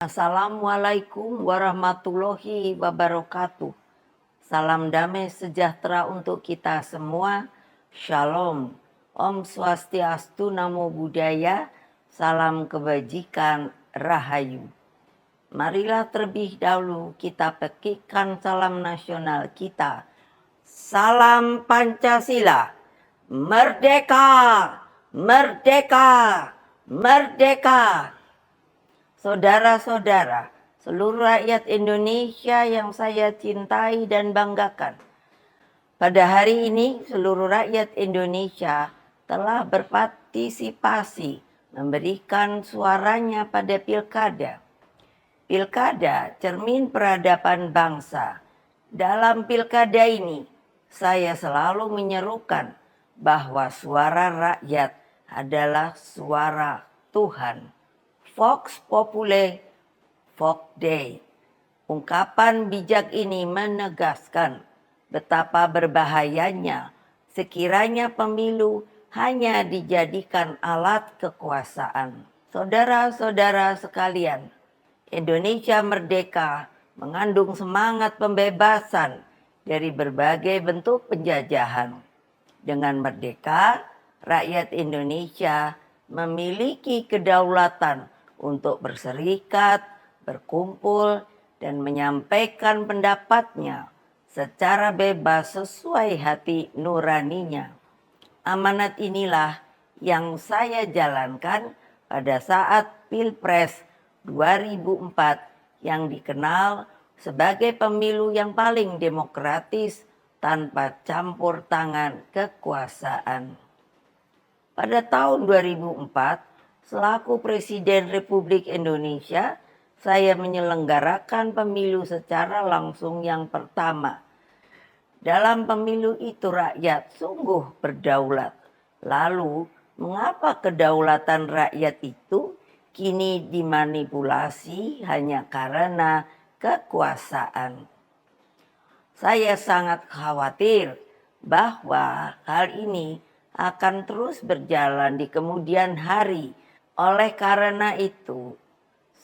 Assalamualaikum warahmatullahi wabarakatuh. Salam damai sejahtera untuk kita semua. Shalom. Om Swastiastu, Namo Buddhaya. Salam kebajikan, Rahayu. Marilah terlebih dahulu kita petikkan salam nasional kita. Salam Pancasila. Merdeka! Merdeka! Merdeka! Saudara-saudara, seluruh rakyat Indonesia yang saya cintai dan banggakan. Pada hari ini, seluruh rakyat Indonesia telah berpartisipasi memberikan suaranya pada pilkada. Pilkada cermin peradaban bangsa. Dalam pilkada ini, saya selalu menyerukan bahwa suara rakyat adalah suara Tuhan. Vox Populi, Vox Dei. Ungkapan bijak ini menegaskan betapa berbahayanya sekiranya pemilu hanya dijadikan alat kekuasaan. Saudara-saudara sekalian, Indonesia merdeka mengandung semangat pembebasan dari berbagai bentuk penjajahan. Dengan merdeka, rakyat Indonesia memiliki kedaulatan untuk berserikat, berkumpul, dan menyampaikan pendapatnya secara bebas sesuai hati nuraninya. Amanat inilah yang saya jalankan pada saat Pilpres 2004 yang dikenal sebagai pemilu yang paling demokratis tanpa campur tangan kekuasaan. Pada tahun 2004, selaku Presiden Republik Indonesia, saya menyelenggarakan pemilu secara langsung yang pertama. Dalam pemilu itu rakyat sungguh berdaulat. Lalu, mengapa kedaulatan rakyat itu kini dimanipulasi hanya karena kekuasaan? Saya sangat khawatir bahwa hal ini akan terus berjalan di kemudian hari. Oleh karena itu,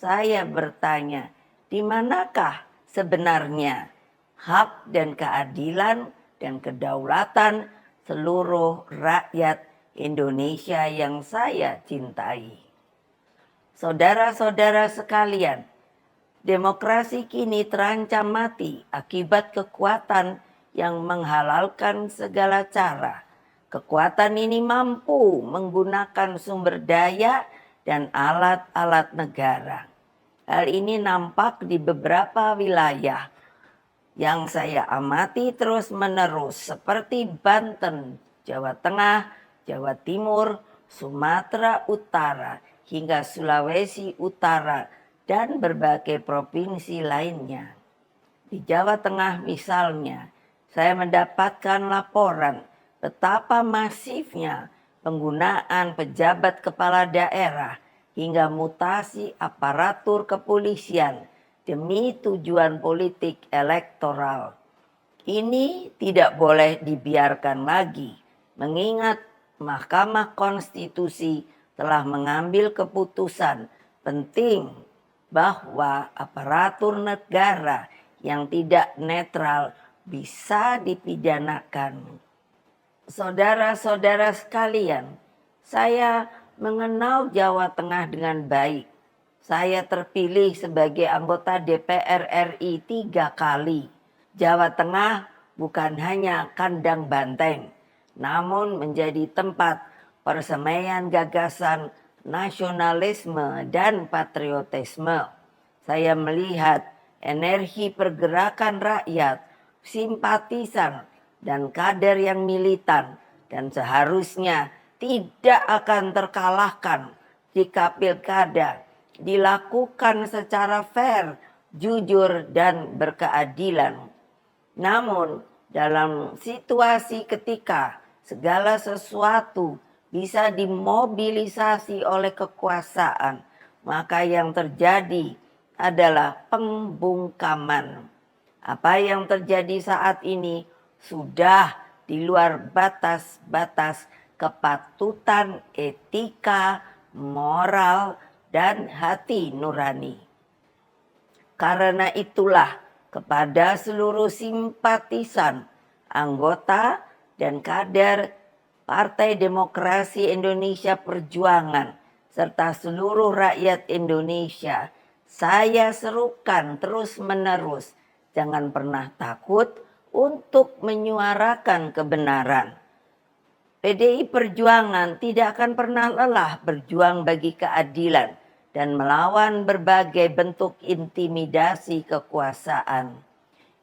saya bertanya, di manakah sebenarnya hak dan keadilan dan kedaulatan seluruh rakyat Indonesia yang saya cintai? Saudara-saudara sekalian, demokrasi kini terancam mati akibat kekuatan yang menghalalkan segala cara. Kekuatan ini mampu menggunakan sumber daya dan alat-alat negara. Hal ini nampak di beberapa wilayah yang saya amati terus-menerus seperti Banten, Jawa Tengah, Jawa Timur, Sumatera Utara, hingga Sulawesi Utara, dan berbagai provinsi lainnya. Di Jawa Tengah misalnya, saya mendapatkan laporan betapa masifnya penggunaan pejabat kepala daerah hingga mutasi aparatur kepolisian demi tujuan politik elektoral. Ini tidak boleh dibiarkan lagi, mengingat Mahkamah Konstitusi telah mengambil keputusan penting bahwa aparatur negara yang tidak netral bisa dipidanakan. Saudara-saudara sekalian, saya mengenal Jawa Tengah dengan baik. Saya terpilih sebagai anggota DPR RI 3 kali. Jawa Tengah bukan hanya kandang banteng, namun menjadi tempat persemaian gagasan nasionalisme dan patriotisme. Saya melihat energi pergerakan rakyat, simpatisan, dan kader yang militan, dan seharusnya tidak akan terkalahkan jika pilkada dilakukan secara fair, jujur, dan berkeadilan. Namun, dalam situasi ketika segala sesuatu bisa dimobilisasi oleh kekuasaan, maka yang terjadi adalah pembungkaman. Apa yang terjadi saat ini sudah di luar batas-batas kepatutan etika, moral, dan hati nurani. Karena itulah kepada seluruh simpatisan, anggota dan kader Partai Demokrasi Indonesia Perjuangan serta seluruh rakyat Indonesia, saya serukan terus-menerus, jangan pernah takut untuk menyuarakan kebenaran. PDI Perjuangan tidak akan pernah lelah berjuang bagi keadilan dan melawan berbagai bentuk intimidasi kekuasaan.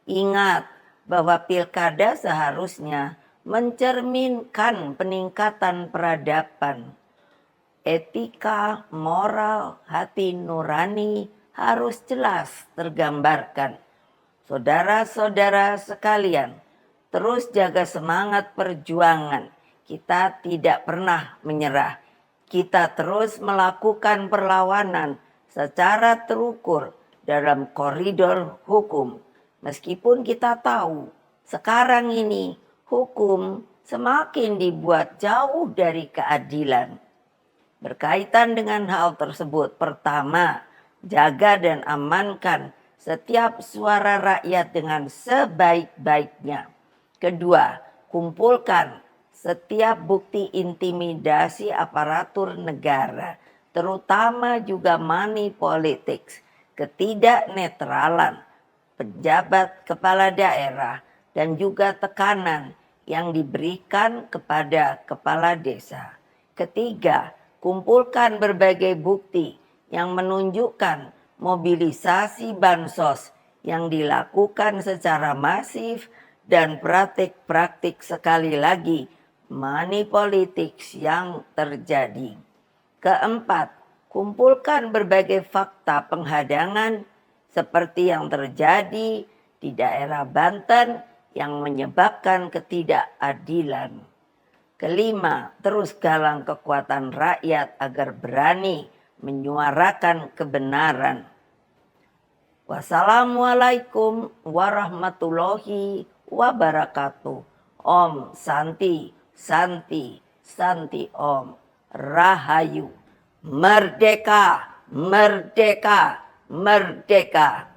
Ingat bahwa pilkada seharusnya mencerminkan peningkatan peradaban. Etika, moral, hati nurani harus jelas tergambarkan. Saudara-saudara sekalian, terus jaga semangat perjuangan. Kita tidak pernah menyerah. Kita terus melakukan perlawanan secara terukur dalam koridor hukum. Meskipun kita tahu sekarang ini hukum semakin dibuat jauh dari keadilan. Berkaitan dengan hal tersebut, pertama, jaga dan amankan setiap suara rakyat dengan sebaik-baiknya. Kedua, kumpulkan setiap bukti intimidasi aparatur negara, terutama juga money politics, ketidaknetralan pejabat kepala daerah, dan juga tekanan yang diberikan kepada kepala desa. Ketiga, kumpulkan berbagai bukti yang menunjukkan mobilisasi bansos yang dilakukan secara masif dan praktik-praktik sekali lagi money politics yang terjadi. Keempat, kumpulkan berbagai fakta penghadangan seperti yang terjadi di daerah Banten yang menyebabkan ketidakadilan. Kelima, terus galang kekuatan rakyat agar berani menyuarakan kebenaran. Wassalamualaikum warahmatullahi wabarakatuh. Om Santi, Santi, Santi Om. Rahayu. Merdeka, merdeka, merdeka.